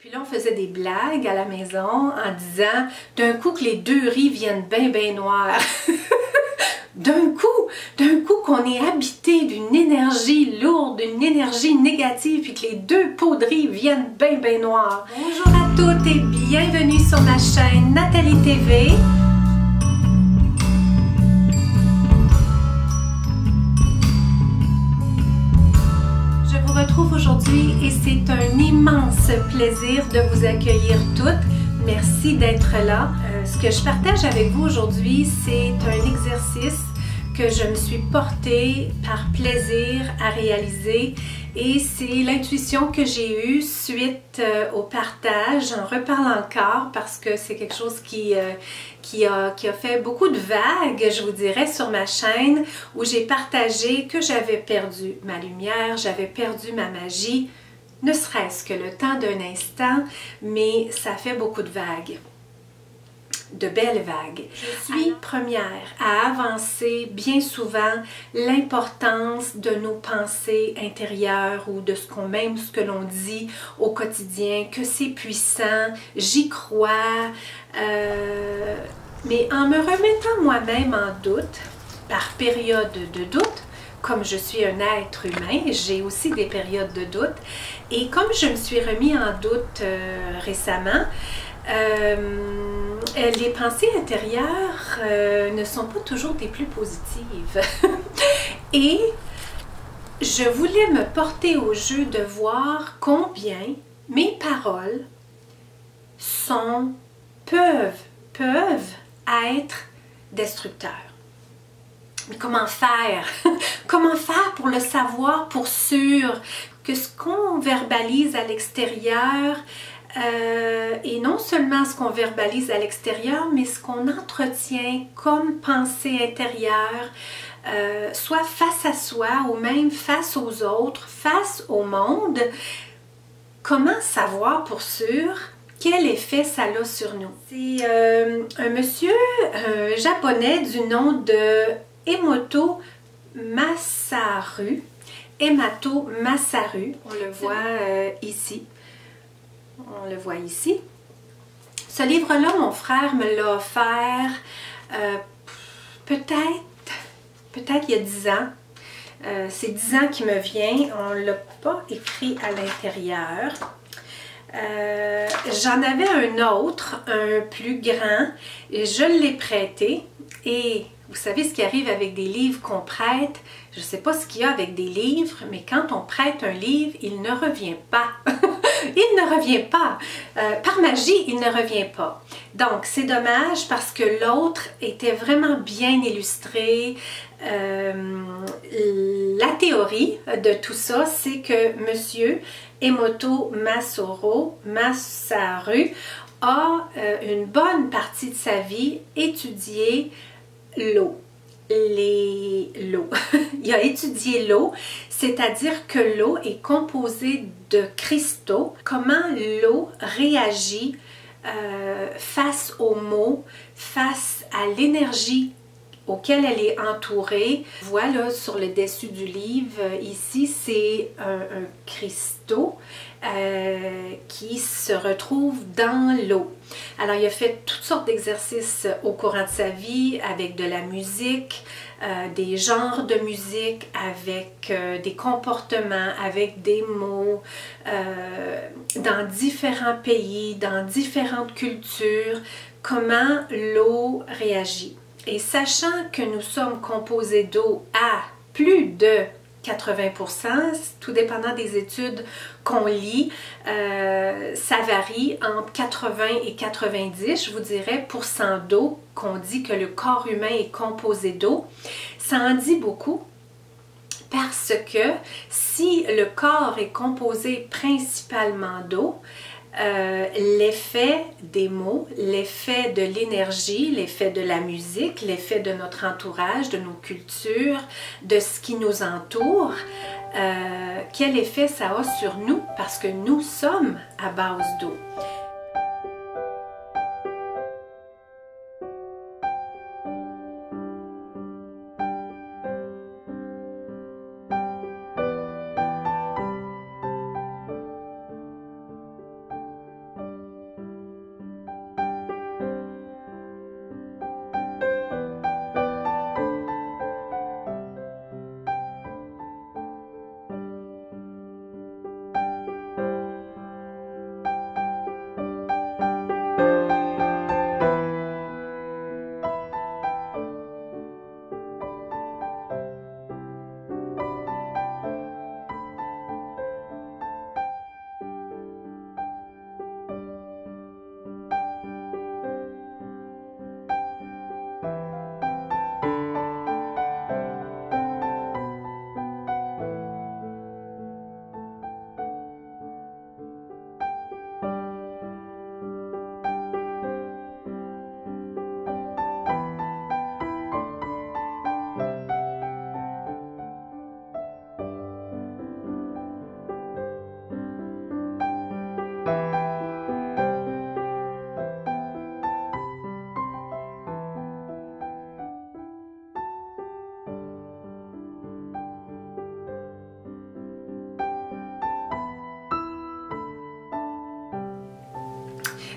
Puis là, on faisait des blagues à la maison en disant d'un coup que les deux riz viennent bien noirs. d'un coup qu'on est habité d'une énergie lourde, d'une énergie négative, puis que les deux pots de riz viennent bien noirs. Bonjour à toutes et bienvenue sur ma chaîne Nathalie TV. Je vous retrouve aujourd'hui et c'est un immense plaisir de vous accueillir toutes. Merci d'être là. Ce que je partage avec vous aujourd'hui, c'est un exercice que je me suis portée par plaisir à réaliser et c'est l'intuition que j'ai eue suite au partage. J'en reparle encore parce que c'est quelque chose qui a fait beaucoup de vagues, je vous dirais, sur ma chaîne où j'ai partagé que j'avais perdu ma lumière, j'avais perdu ma magie, ne serait-ce que le temps d'un instant, mais ça fait beaucoup de vagues. De belles vagues. Je suis première à avancer bien souvent l'importance de nos pensées intérieures ou de ce que l'on dit au quotidien, que c'est puissant, j'y crois, mais en me remettant moi-même en doute, par période de doute, comme je suis un être humain, j'ai aussi des périodes de doute, et comme je me suis remis en doute récemment, les pensées intérieures ne sont pas toujours des plus positives. Et je voulais me porter au jeu de voir combien mes paroles peuvent être destructeurs. Mais comment faire? Comment faire pour le savoir pour sûr que ce qu'on verbalise à l'extérieur et non seulement ce qu'on verbalise à l'extérieur, mais ce qu'on entretient comme pensée intérieure, soit face à soi ou même face aux autres, face au monde, comment savoir pour sûr quel effet ça a sur nous? C'est un monsieur japonais du nom de Emoto Masaru. Emoto Masaru, on le voit ici. On le voit ici. Ce livre-là, mon frère me l'a offert peut-être il y a 10 ans. C'est 10 ans qui me vient. On ne l'a pas écrit à l'intérieur. J'en avais un autre, un plus grand, et je l'ai prêté. Et vous savez ce qui arrive avec des livres qu'on prête? Je ne sais pas ce qu'il y a avec des livres, mais quand on prête un livre, il ne revient pas. Il ne revient pas. Par magie, il ne revient pas. Donc, c'est dommage parce que l'autre était vraiment bien illustré. La théorie de tout ça, c'est que Monsieur Emoto Masaru a une bonne partie de sa vie étudié l'eau. L'eau. Il a étudié l'eau, c'est-à-dire que l'eau est composée de cristaux. Comment l'eau réagit face aux mots, face à l'énergie auquel elle est entourée. Voilà sur le dessus du livre, ici c'est un cristaux qui se retrouve dans l'eau. Alors il a fait toutes sortes d'exercices au courant de sa vie avec de la musique, des genres de musique, avec des comportements, avec des mots, dans différents pays, dans différentes cultures, comment l'eau réagit. Et sachant que nous sommes composés d'eau à plus de 80%, tout dépendant des études qu'on lit, ça varie entre 80 et 90, je vous dirais, pourcent d'eau, qu'on dit que le corps humain est composé d'eau. Ça en dit beaucoup parce que si le corps est composé principalement d'eau, l'effet des mots, l'effet de l'énergie, l'effet de la musique, l'effet de notre entourage, de nos cultures, de ce qui nous entoure, quel effet ça a sur nous parce que nous sommes à base d'eau.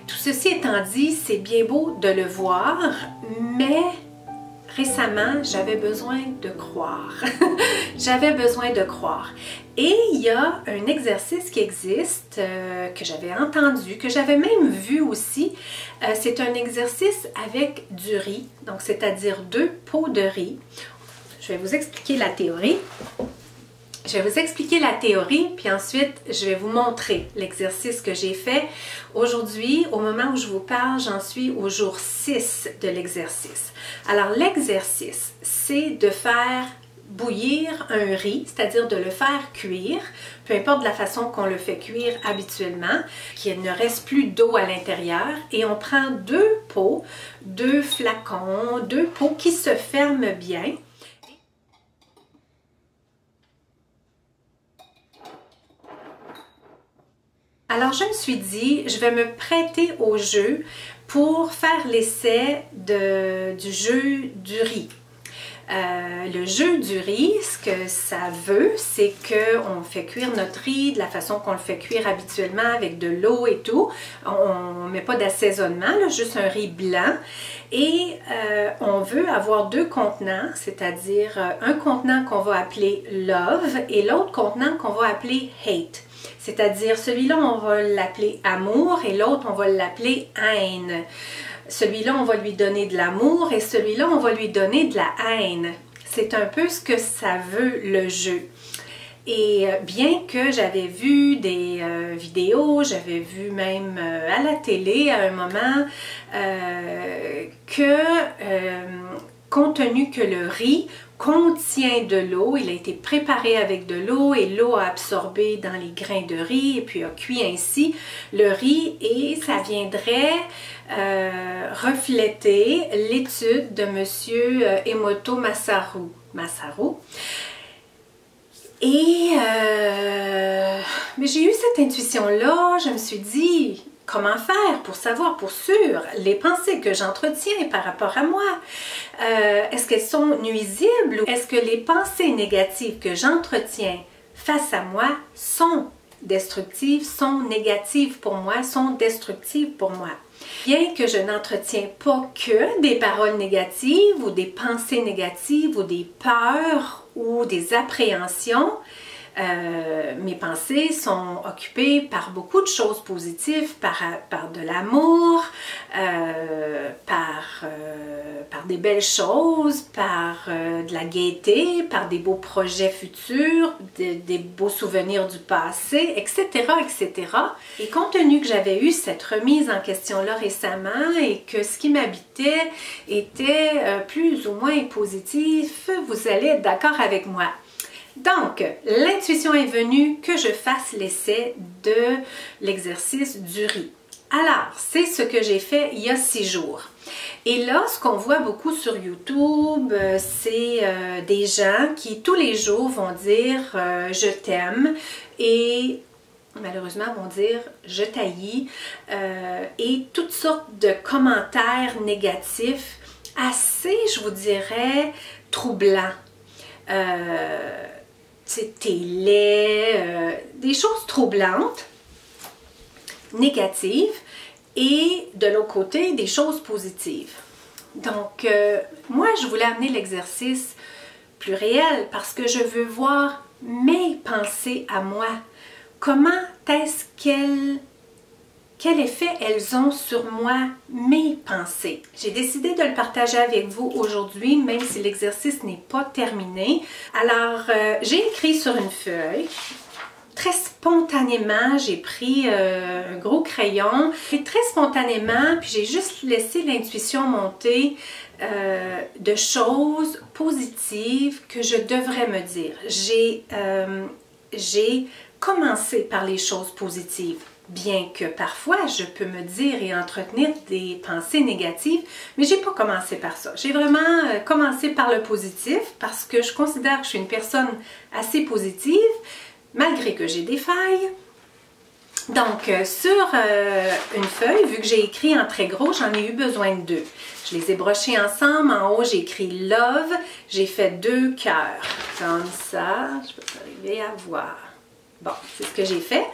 Tout ceci étant dit, c'est bien beau de le voir, mais récemment, j'avais besoin de croire. J'avais besoin de croire. Et il y a un exercice qui existe, que j'avais entendu, que j'avais même vu aussi. C'est un exercice avec du riz, donc c'est-à-dire 2 pots de riz. Je vais vous expliquer la théorie. Puis ensuite, je vais vous montrer l'exercice que j'ai fait. Aujourd'hui, au moment où je vous parle, j'en suis au jour 6 de l'exercice. Alors, l'exercice, c'est de faire bouillir un riz, c'est-à-dire de le faire cuire, peu importe la façon qu'on le fait cuire habituellement, qu'il ne reste plus d'eau à l'intérieur, et on prend 2 pots, 2 flacons, 2 pots qui se ferment bien. Alors, je me suis dit, je vais me prêter au jeu pour faire l'essai du jeu du riz. Le jeu du riz, ce que ça veut, c'est qu'on fait cuire notre riz de la façon qu'on le fait cuire habituellement avec de l'eau et tout. On ne met pas d'assaisonnement, juste un riz blanc. Et on veut avoir 2 contenants, c'est-à-dire un contenant qu'on va appeler Love et l'autre contenant qu'on va appeler Hate. C'est-à-dire, celui-là, on va l'appeler amour et l'autre, on va l'appeler haine. Celui-là, on va lui donner de l'amour et celui-là, on va lui donner de la haine. C'est un peu ce que ça veut, le jeu. Et bien que j'avais vu des vidéos, j'avais vu même à la télé à un moment compte tenu que le riz contient de l'eau, il a été préparé avec de l'eau et l'eau a absorbé dans les grains de riz et puis a cuit ainsi le riz et ça viendrait refléter l'étude de M. Emoto Masaru. Et mais j'ai eu cette intuition-là, je me suis dit, comment faire pour savoir pour sûr les pensées que j'entretiens par rapport à moi? Est-ce qu'elles sont nuisibles ou est-ce que les pensées négatives que j'entretiens face à moi sont destructives, sont négatives pour moi, sont destructives pour moi? Bien que je n'entretiens pas que des paroles négatives ou des pensées négatives ou des peurs ou des appréhensions, mes pensées sont occupées par beaucoup de choses positives, par de l'amour, par des belles choses, par de la gaieté, par des beaux projets futurs, des beaux souvenirs du passé, etc., etc. Et compte tenu que j'avais eu cette remise en question-là récemment et que ce qui m'habitait était plus ou moins positif, vous allez être d'accord avec moi. Donc, l'intuition est venue que je fasse l'essai de l'exercice du riz. Alors, c'est ce que j'ai fait il y a 6 jours. Et là, ce qu'on voit beaucoup sur YouTube, c'est des gens qui tous les jours vont dire « je t'aime » et malheureusement vont dire « je t'haïs » et toutes sortes de commentaires négatifs assez, je vous dirais, troublants. T'es laid, des choses troublantes, négatives, et de l'autre côté, des choses positives. Donc, moi, je voulais amener l'exercice plus réel parce que je veux voir mes pensées à moi. Comment est-ce quel effet elles ont sur moi, mes pensées. J'ai décidé de le partager avec vous aujourd'hui, même si l'exercice n'est pas terminé. Alors, j'ai écrit sur une feuille. Très spontanément, j'ai pris un gros crayon. Et très spontanément, puis j'ai juste laissé l'intuition monter de choses positives que je devrais me dire. J'ai commencé par les choses positives. Bien que parfois, je peux me dire et entretenir des pensées négatives, mais j'ai pas commencé par ça. J'ai vraiment commencé par le positif parce que je considère que je suis une personne assez positive, malgré que j'ai des failles. Donc, sur une feuille, vu que j'ai écrit en très gros, j'en ai eu besoin de 2. Je les ai brochés ensemble. En haut, j'ai écrit « Love ». J'ai fait 2 cœurs. Comme ça, je peux pas arriver à voir. Bon, c'est ce que j'ai fait.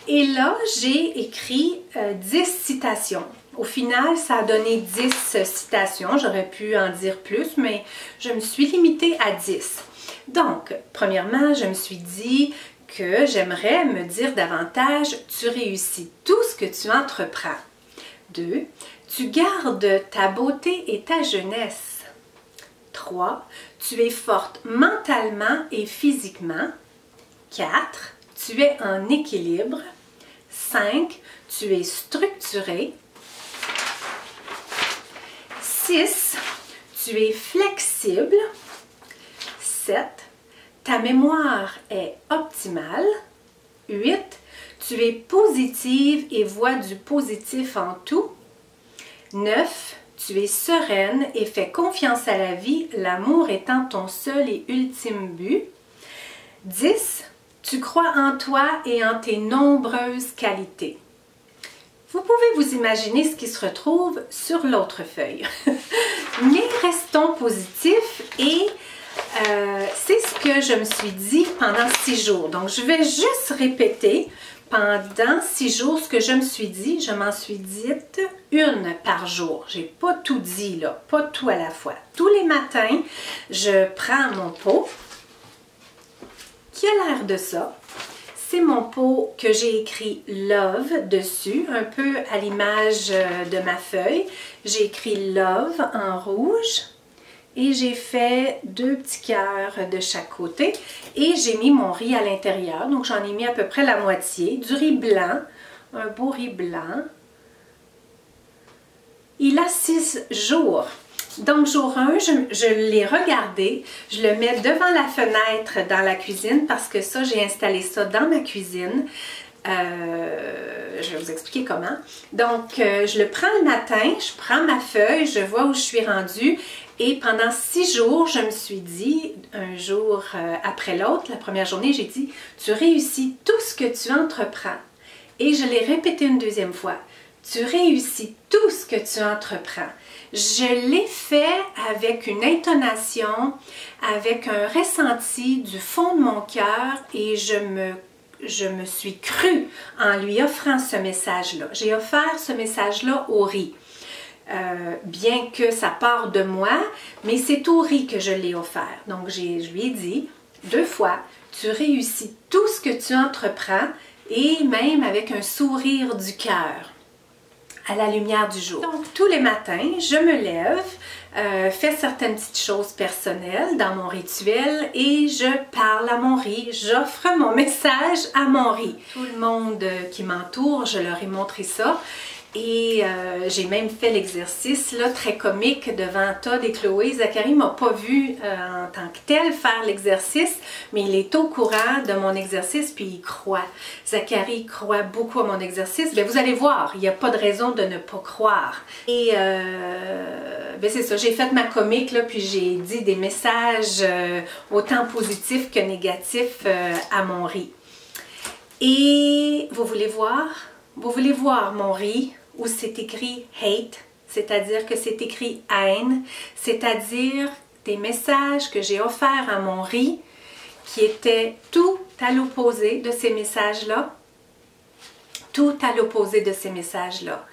Et là, j'ai écrit 10 citations. Au final, ça a donné 10 citations. J'aurais pu en dire plus, mais je me suis limitée à 10. Donc, premièrement, je me suis dit que j'aimerais me dire davantage « Tu réussis tout ce que tu entreprends ». 2. Tu gardes ta beauté et ta jeunesse. 3. Tu es forte mentalement et physiquement. 4. Tu es en équilibre. 5. Tu es structuré. 6. Tu es flexible. 7. Ta mémoire est optimale. 8. Tu es positive et vois du positif en tout. 9. Tu es sereine et fais confiance à la vie, l'amour étant ton seul et ultime but. 10. Tu crois en toi et en tes nombreuses qualités. Vous pouvez vous imaginer ce qui se retrouve sur l'autre feuille. Mais restons positifs et c'est ce que je me suis dit pendant 6 jours. Donc, je vais juste répéter pendant 6 jours ce que je me suis dit. Je m'en suis dite une par jour. J'ai pas tout dit là, pas tout à la fois. Tous les matins, je prends mon pot qui a l'air de ça. C'est mon pot que j'ai écrit « Love » dessus, un peu à l'image de ma feuille. J'ai écrit « Love » en rouge et j'ai fait 2 petits cœurs de chaque côté et j'ai mis mon riz à l'intérieur. Donc j'en ai mis à peu près la moitié, du riz blanc, un beau riz blanc. Il a 6 jours. Donc, jour 1, je l'ai regardé, je le mets devant la fenêtre dans la cuisine parce que ça, j'ai installé ça dans ma cuisine. Je vais vous expliquer comment. Donc, je le prends le matin, je prends ma feuille, je vois où je suis rendue et pendant 6 jours, je me suis dit, un jour après l'autre, la première journée, j'ai dit « Tu réussis tout ce que tu entreprends ». Et je l'ai répété une deuxième fois. Tu réussis tout ce que tu entreprends. Je l'ai fait avec une intonation, avec un ressenti du fond de mon cœur et je me suis crue en lui offrant ce message-là. J'ai offert ce message-là au riz. Bien que ça part de moi, mais c'est au riz que je l'ai offert. Donc, je lui ai dit 2 fois, tu réussis tout ce que tu entreprends et même avec un sourire du cœur. À la lumière du jour. Donc, tous les matins, je me lève, fais certaines petites choses personnelles dans mon rituel et je parle à mon riz, j'offre mon message à mon riz. Tout le monde qui m'entoure, je leur ai montré ça et j'ai même fait l'exercice là, très comique devant Todd et Chloé. Zachary ne m'a pas vu en tant que tel faire l'exercice, mais il est au courant de mon exercice puis il croit. Zachary croit beaucoup à mon exercice. Bien, vous allez voir, il n'y a pas de raison de ne pas croire. Et ben c'est ça, j'ai fait ma comique là, puis j'ai dit des messages autant positifs que négatifs à mon riz. Et vous voulez voir? Vous voulez voir mon riz où c'est écrit « hate », c'est-à-dire que c'est écrit « haine », c'est-à-dire des messages que j'ai offerts à mon riz qui étaient tout à l'opposé de ces messages-là. Tout à l'opposé de ces messages-là.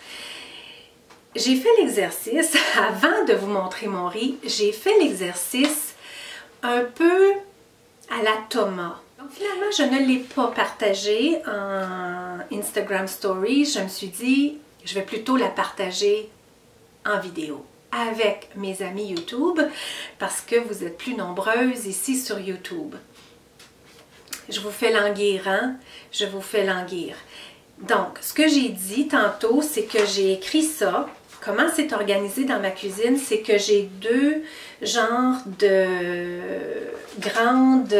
J'ai fait l'exercice, avant de vous montrer mon riz, j'ai fait l'exercice un peu à la Thomas. Donc finalement, je ne l'ai pas partagé en Instagram Stories. Je me suis dit, je vais plutôt la partager en vidéo avec mes amis YouTube parce que vous êtes plus nombreuses ici sur YouTube. Je vous fais languir, hein? Je vous fais languir. Donc, ce que j'ai dit tantôt, c'est que j'ai écrit ça. Comment c'est organisé dans ma cuisine? C'est que j'ai 2 genres de grandes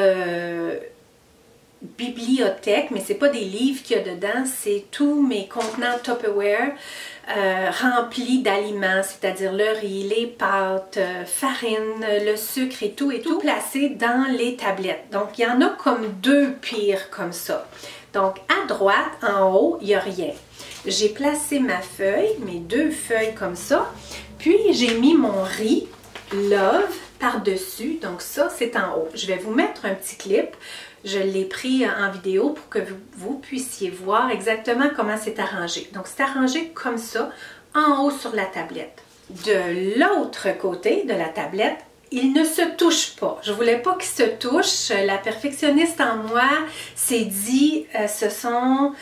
bibliothèques, mais c'est pas des livres qu'il y a dedans, c'est tous mes contenants Tupperware remplis d'aliments, c'est-à-dire le riz, les pâtes, farine, le sucre et tout placé dans les tablettes. Donc, il y en a comme 2 pires comme ça. Donc, à droite, en haut, il n'y a rien. J'ai placé ma feuille, mes 2 feuilles comme ça, puis j'ai mis mon riz Love par-dessus. Donc ça, c'est en haut. Je vais vous mettre un petit clip. je l'ai pris en vidéo pour que vous puissiez voir exactement comment c'est arrangé. Donc c'est arrangé comme ça, en haut sur la tablette. De l'autre côté de la tablette, il ne se touche pas. Je voulais pas qu'il se touche. La perfectionniste en moi s'est dit, ce sont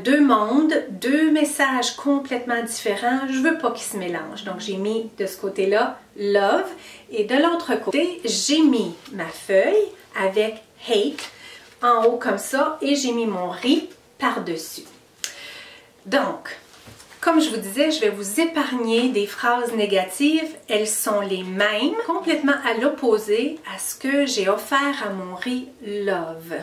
deux mondes, deux messages complètement différents. Je veux pas qu'ils se mélangent. Donc j'ai mis de ce côté-là love et de l'autre côté, j'ai mis ma feuille avec hate en haut comme ça et j'ai mis mon riz par-dessus. Donc, comme je vous disais, je vais vous épargner des phrases négatives. Elles sont les mêmes, complètement à l'opposé à ce que j'ai offert à mon riz love.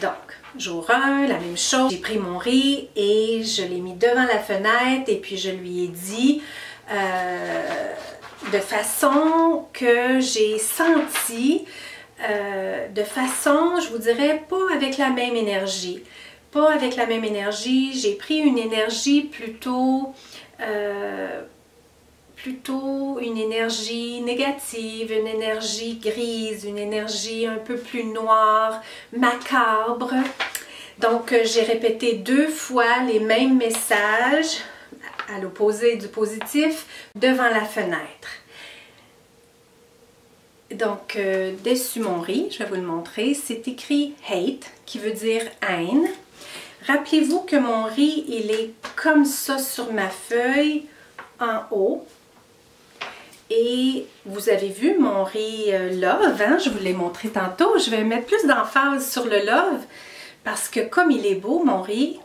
Donc, jour 1, la même chose. J'ai pris mon riz et je l'ai mis devant la fenêtre et puis je lui ai dit de façon que j'ai senti, de façon, je vous dirais, pas avec la même énergie. Pas avec la même énergie, j'ai pris une énergie plutôt une énergie négative, une énergie grise, une énergie un peu plus noire, macabre. Donc j'ai répété 2 fois les mêmes messages à l'opposé du positif devant la fenêtre. Donc dessus mon riz, je vais vous le montrer, c'est écrit hate qui veut dire haine. Rappelez-vous que mon riz, il est comme ça sur ma feuille en haut. Et vous avez vu mon riz love, hein? Je vous l'ai montré tantôt. Je vais mettre plus d'emphase sur le love parce que comme il est beau, mon riz,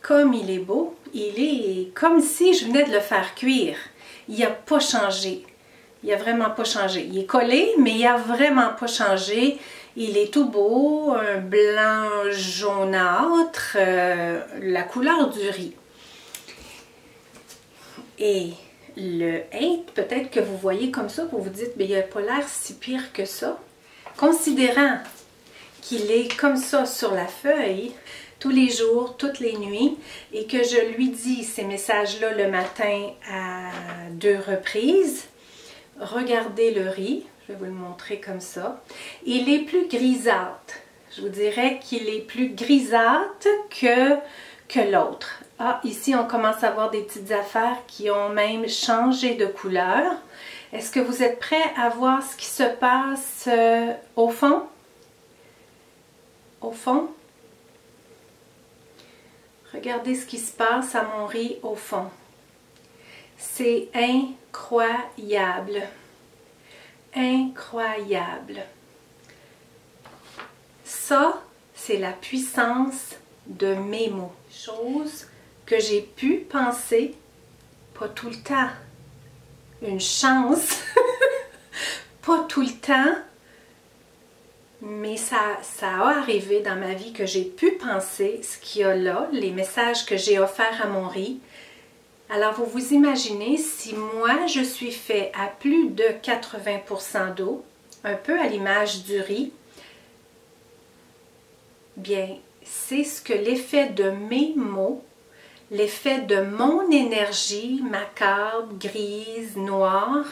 comme il est beau, il est comme si je venais de le faire cuire. Il n'a pas changé. Il n'a vraiment pas changé. Il est collé, mais il n'a vraiment pas changé. Il est tout beau, un blanc jaunâtre, la couleur du riz. Et le hate, peut-être que vous voyez comme ça, vous vous dites, mais il n'a pas l'air si pire que ça. Considérant qu'il est comme ça sur la feuille, tous les jours, toutes les nuits, et que je lui dis ces messages-là le matin à 2 reprises, regardez le riz. Je vais vous le montrer comme ça. Il est plus grisâtre. Je vous dirais qu'il est plus grisâtre que l'autre. Ah, ici, on commence à voir des petites affaires qui ont même changé de couleur. Est-ce que vous êtes prêts à voir ce qui se passe au fond? Au fond? Regardez ce qui se passe à mon riz au fond. C'est incroyable. Incroyable. Ça, c'est la puissance de mes mots. Chose que j'ai pu penser, pas tout le temps. Une chance, pas tout le temps, mais ça a arrivé dans ma vie que j'ai pu penser ce qu'il y a là, les messages que j'ai offerts à mon riz. Alors, vous vous imaginez si moi, je suis fait à plus de 80% d'eau, un peu à l'image du riz, bien, c'est ce que l'effet de mes mots, l'effet de mon énergie macabre, grise, noire,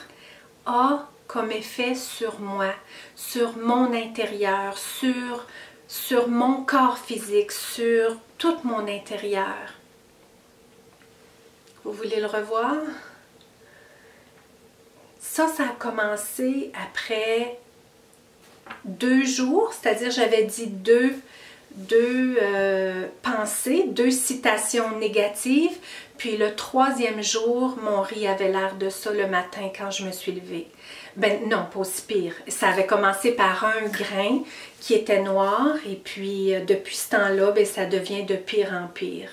a comme effet sur moi, sur mon intérieur, sur mon corps physique, sur tout mon intérieur. Vous voulez le revoir? Ça a commencé après 2 jours, c'est-à-dire j'avais dit deux pensées, 2 citations négatives, puis le 3e jour, mon riz avait l'air de ça le matin quand je me suis levée. Ben non, pas aussi pire. Ça avait commencé par un grain qui était noir, et puis depuis ce temps-là, ben, ça devient de pire en pire.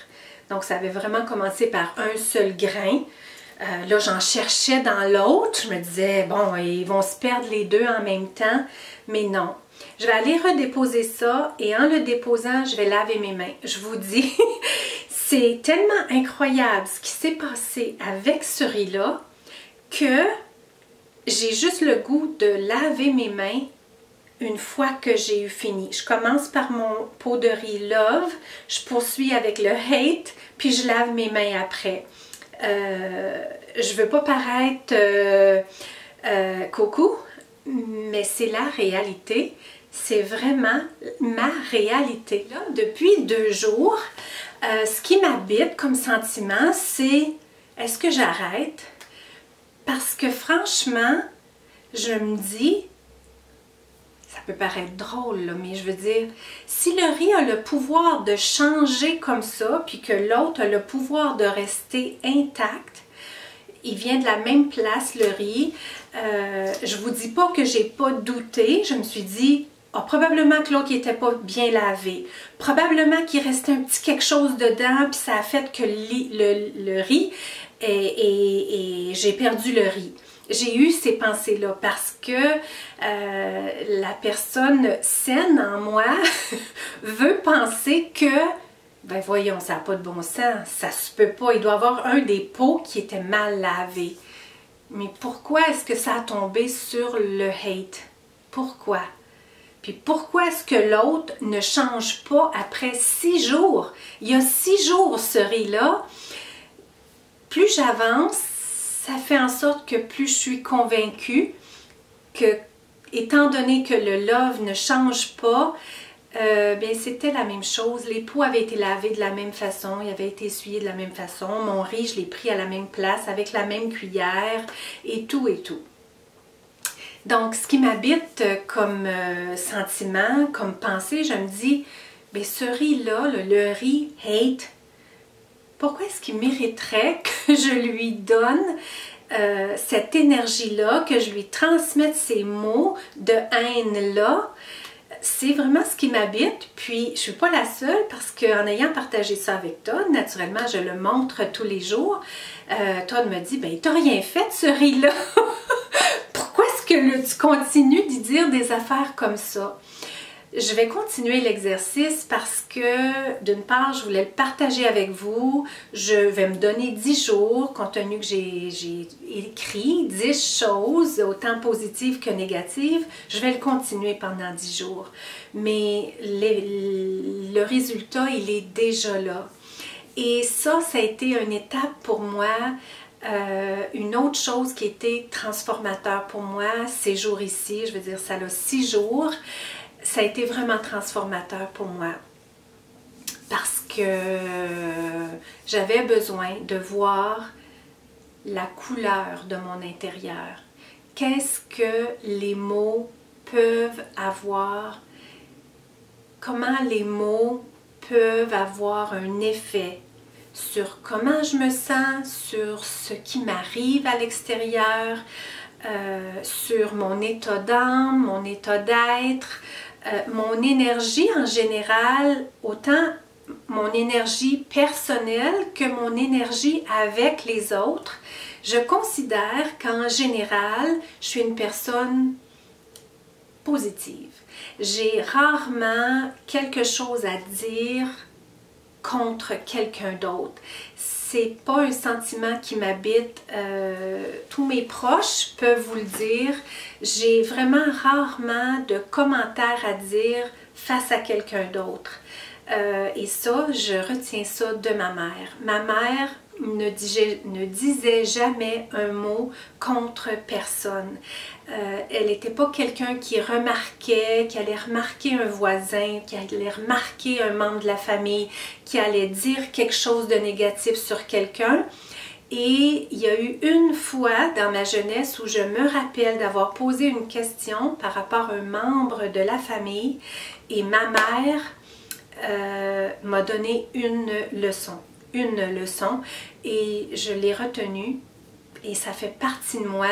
Donc, ça avait vraiment commencé par un seul grain. Là, j'en cherchais dans l'autre. Je me disais, bon, ils vont se perdre les 2 en même temps. Mais non. Je vais aller redéposer ça et en le déposant, je vais laver mes mains. Je vous dis, c'est tellement incroyable ce qui s'est passé avec ce riz-là que j'ai juste le goût de laver mes mains une fois que j'ai eu fini. Je commence par mon pot de riz love, je poursuis avec le hate, puis je lave mes mains après. Je veux pas paraître coco, mais c'est la réalité. C'est vraiment ma réalité. Là, depuis 2 jours, ce qui m'habite comme sentiment, c'est est-ce que j'arrête? Parce que franchement, je me dis, ça peut paraître drôle, là, mais je veux dire, si le riz a le pouvoir de changer comme ça, puis que l'autre a le pouvoir de rester intact, il vient de la même place, le riz. Je vous dis pas que j'ai pas douté. Je me suis dit, probablement que l'autre n'était pas bien lavé. Probablement qu'il restait un petit quelque chose dedans, puis ça a fait que le riz, et j'ai perdu le riz. J'ai eu ces pensées-là parce que la personne saine en moi veut penser que ben voyons, ça n'a pas de bon sens, ça se peut pas, il doit y avoir un des pots qui était mal lavé. Mais pourquoi est-ce que ça a tombé sur le hate? Pourquoi? Puis pourquoi est-ce que l'autre ne change pas après 6 jours? Il y a 6 jours ce riz-là. Plus j'avance, ça fait en sorte que plus je suis convaincue que, étant donné que le love ne change pas, bien c'était la même chose. Les pots avaient été lavés de la même façon, ils avaient été essuyés de la même façon. Mon riz, je l'ai pris à la même place, avec la même cuillère, et tout et tout. Donc, ce qui m'habite comme sentiment, comme pensée, je me dis, bien ce riz-là, le riz hate, pourquoi est-ce qu'il mériterait que je lui donne cette énergie-là, que je lui transmette ces mots de haine-là? C'est vraiment ce qui m'habite, puis je ne suis pas la seule parce qu'en ayant partagé ça avec Todd, naturellement, je le montre tous les jours. Todd me dit, ben, t'as rien fait de ce riz-là. Pourquoi est-ce que tu continues d'y dire des affaires comme ça? Je vais continuer l'exercice parce que, d'une part, je voulais le partager avec vous. Je vais me donner 10 jours, compte tenu que j'ai écrit 10 choses, autant positives que négatives. Je vais le continuer pendant 10 jours. Mais le résultat, il est déjà là. Et ça a été une étape pour moi. Une autre chose qui a été transformateur pour moi ces jours ici, je veux dire, ça a 6 jours. Ça a été vraiment transformateur pour moi parce que j'avais besoin de voir la couleur de mon intérieur. Qu'est-ce que les mots peuvent avoir? Comment les mots peuvent avoir un effet sur comment je me sens, sur ce qui m'arrive à l'extérieur, sur mon état d'âme, mon état d'être, mon énergie en général, autant mon énergie personnelle que mon énergie avec les autres. Je considère qu'en général, je suis une personne positive. J'ai rarement quelque chose à dire contre quelqu'un d'autre. C'est pas un sentiment qui m'habite. Tous mes proches peuvent vous le dire. J'ai vraiment rarement de commentaires à dire face à quelqu'un d'autre. Et ça, je retiens ça de ma mère. Ma mère ne disait jamais un mot contre personne. Elle n'était pas quelqu'un qui remarquait, qui allait remarquer un voisin, qui allait remarquer un membre de la famille, qui allait dire quelque chose de négatif sur quelqu'un. Et il y a eu une fois dans ma jeunesse où je me rappelle d'avoir posé une question par rapport à un membre de la famille et ma mère m'a donné une leçon et je l'ai retenue et ça fait partie de moi.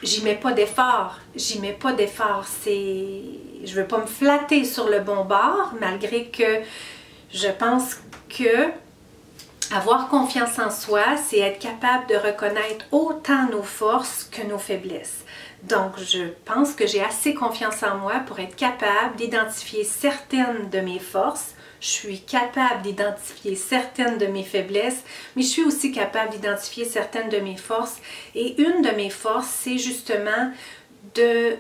J'y mets pas d'effort, je veux pas me flatter sur le bon bord malgré que je pense que avoir confiance en soi, c'est être capable de reconnaître autant nos forces que nos faiblesses. Donc, je pense que j'ai assez confiance en moi pour être capable d'identifier certaines de mes forces. Je suis capable d'identifier certaines de mes faiblesses, mais je suis aussi capable d'identifier certaines de mes forces. Et une de mes forces, c'est justement de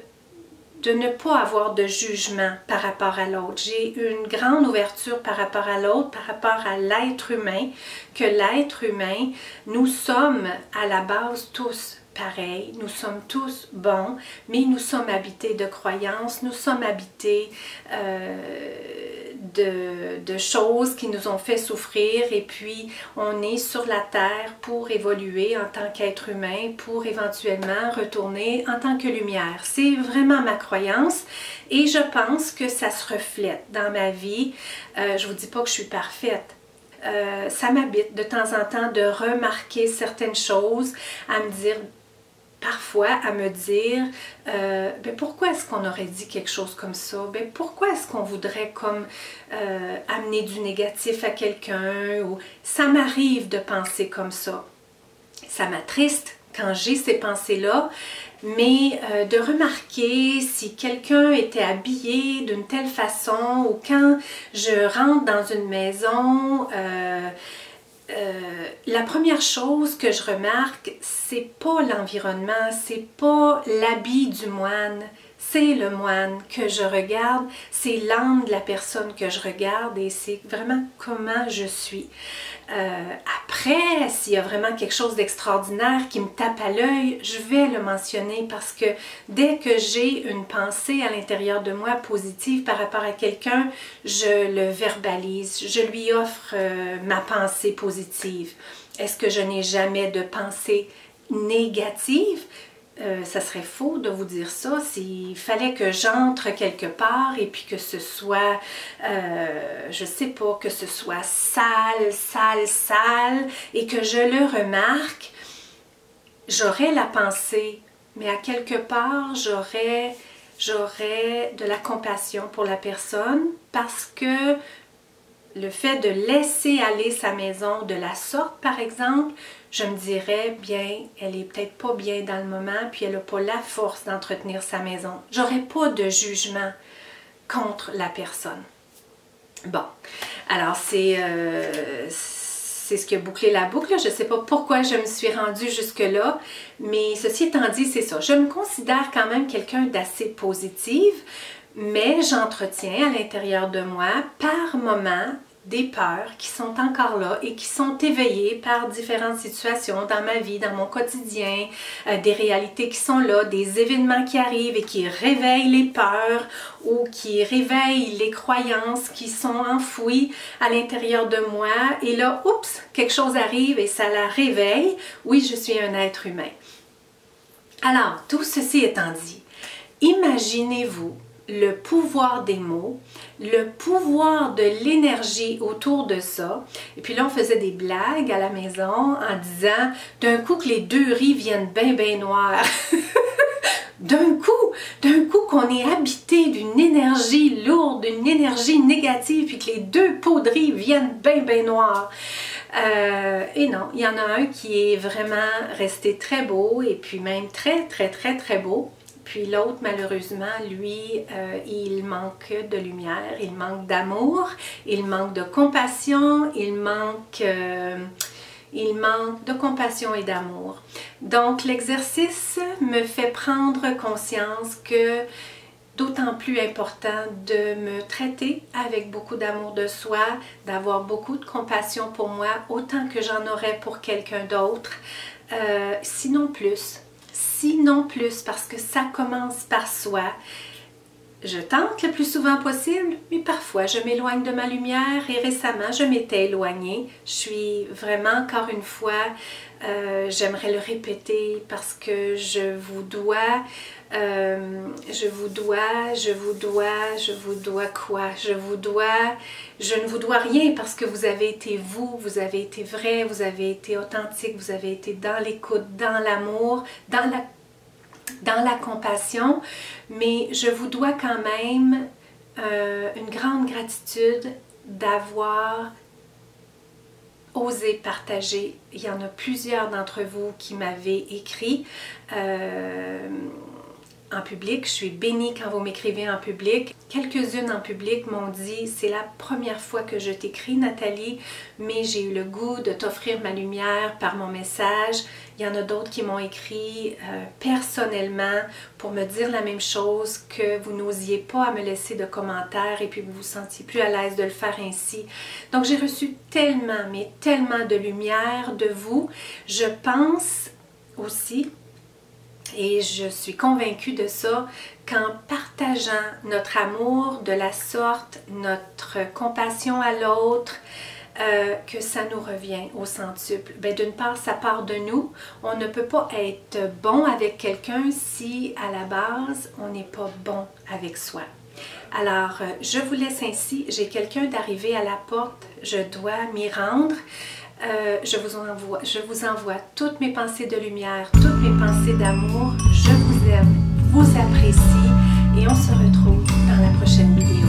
ne pas avoir de jugement par rapport à l'autre. J'ai une grande ouverture par rapport à l'autre, par rapport à l'être humain, que l'être humain, nous sommes à la base tous pareils, nous sommes tous bons, mais nous sommes habités de croyances, nous sommes habités de choses qui nous ont fait souffrir et puis on est sur la terre pour évoluer en tant qu'être humain, pour éventuellement retourner en tant que lumière. C'est vraiment ma croyance et je pense que ça se reflète dans ma vie. Je vous dis pas que je suis parfaite. Ça m'habite de temps en temps de remarquer certaines choses, à me dire, parfois à me dire, ben pourquoi est-ce qu'on aurait dit quelque chose comme ça? Ben pourquoi est-ce qu'on voudrait comme amener du négatif à quelqu'un? Ou ça m'arrive de penser comme ça. Ça m'attriste quand j'ai ces pensées-là, mais de remarquer si quelqu'un était habillé d'une telle façon ou quand je rentre dans une maison, la première chose que je remarque, c'est pas l'environnement, c'est pas l'habit du moine, c'est le moine que je regarde, c'est l'âme de la personne que je regarde et c'est vraiment comment je suis. Après, s'il y a vraiment quelque chose d'extraordinaire qui me tape à l'œil, je vais le mentionner parce que dès que j'ai une pensée à l'intérieur de moi positive par rapport à quelqu'un, je le verbalise, je lui offre ma pensée positive. Est-ce que je n'ai jamais de pensée négative? Ça serait faux de vous dire ça. S'il fallait que j'entre quelque part et puis que ce soit, je sais pas, que ce soit sale, sale, sale et que je le remarque, j'aurais la pensée, mais à quelque part, j'aurais de la compassion pour la personne parce que le fait de laisser aller sa maison de la sorte, par exemple, je me dirais, bien, elle est peut-être pas bien dans le moment, puis elle n'a pas la force d'entretenir sa maison. J'aurais pas de jugement contre la personne. Bon, alors c'est ce qui a bouclé la boucle. Je ne sais pas pourquoi je me suis rendue jusque-là, mais ceci étant dit, c'est ça. Je me considère quand même quelqu'un d'assez positive, mais j'entretiens à l'intérieur de moi, par moments, des peurs qui sont encore là et qui sont éveillées par différentes situations dans ma vie, dans mon quotidien, des réalités qui sont là, des événements qui arrivent et qui réveillent les peurs ou qui réveillent les croyances qui sont enfouies à l'intérieur de moi. Et là, oups, quelque chose arrive et ça la réveille. Oui, je suis un être humain. Alors, tout ceci étant dit, imaginez-vous le pouvoir des mots, le pouvoir de l'énergie autour de ça. Et puis là, on faisait des blagues à la maison en disant d'un coup que les deux riz viennent bien noirs. D'un coup qu'on est habité d'une énergie lourde, d'une énergie négative, puis que les deux pots de riz viennent bien noirs. Et non, il y en a un qui est vraiment resté très beau et puis même très beau. Puis l'autre, malheureusement, lui, il manque de lumière, il manque d'amour, il manque de compassion, il manque de compassion et d'amour. Donc l'exercice me fait prendre conscience que d'autant plus important de me traiter avec beaucoup d'amour de soi, d'avoir beaucoup de compassion pour moi, autant que j'en aurais pour quelqu'un d'autre, sinon plus. Sinon plus, parce que ça commence par soi. Je tente le plus souvent possible, mais parfois je m'éloigne de ma lumière et récemment je m'étais éloignée. Je suis vraiment, encore une fois, j'aimerais le répéter parce que je vous dois quoi? Je ne vous dois rien parce que vous avez été vous avez été vrai, vous avez été authentique, vous avez été dans l'écoute, dans l'amour, dans la compassion, mais je vous dois quand même une grande gratitude d'avoir osé partager. Il y en a plusieurs d'entre vous qui m'avaient écrit en public. Je suis bénie quand vous m'écrivez en public. Quelques-unes en public m'ont dit « C'est la première fois que je t'écris, Nathalie, mais j'ai eu le goût de t'offrir ma lumière par mon message. » Il y en a d'autres qui m'ont écrit personnellement pour me dire la même chose, que vous n'osiez pas à me laisser de commentaires et puis vous vous sentiez plus à l'aise de le faire ainsi. Donc j'ai reçu tellement, mais tellement de lumière de vous. Je pense aussi Et je suis convaincue de ça qu'en partageant notre amour de la sorte, notre compassion à l'autre, que ça nous revient au centuple. D'une part, ça part de nous. On ne peut pas être bon avec quelqu'un si à la base, on n'est pas bon avec soi. Alors, je vous laisse ainsi. J'ai quelqu'un d'arriver à la porte. Je dois m'y rendre. Je vous envoie toutes mes pensées de lumière, toutes mes pensées d'amour. Je vous aime, vous apprécie et on se retrouve dans la prochaine vidéo.